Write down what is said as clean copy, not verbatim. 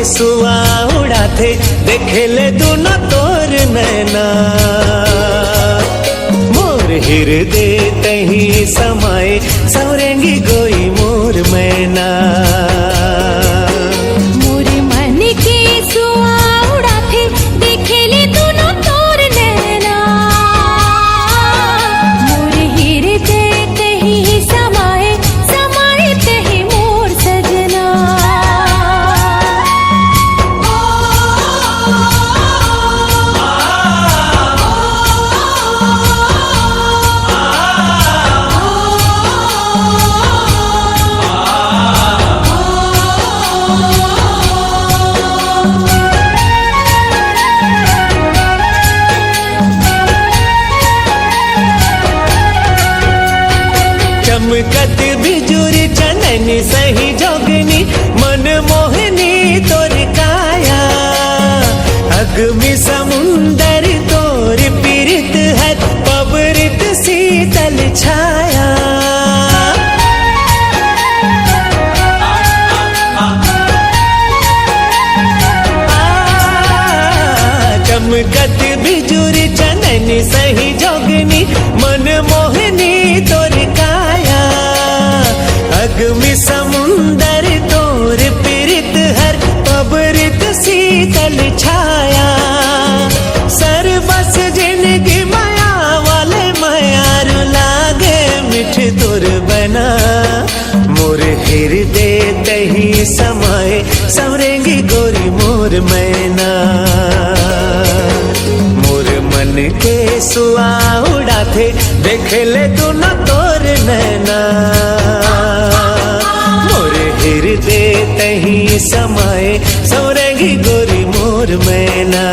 सुआ उड़ाते देखे ले दोनों तोर नैना। मोर हृदय तही समाए सवरेंगी गोई मोर मैना। मोर मन के सुआ उड़ाते देखे ले दोनों तोर नैना। मोर हृदय तही समाए समाए तही मोर सजना। चमकत बिजुरी चननी सही जोगनी मन मोहनी तोर काया। अग्नि समुंदर तोर पीरित है पवरित शीतल छाया। चमकत बिजुरी चननी सही जोगनी मन मोहनी तोर काया। अग्नि समुंदर तोर पीरित हर पवरित शीतल छाया। सरबस जिनगी माया वाले मायार लागे मिठ तोर बना। मोर हृदय तही समाए सवरेंगी गोरी मोर मैना। मोर मन के सुआ उड़ाते देखे ले दोनों तोर नैना। मोर हृदय तही समाए सवरेंगी गोरी मोर मैना।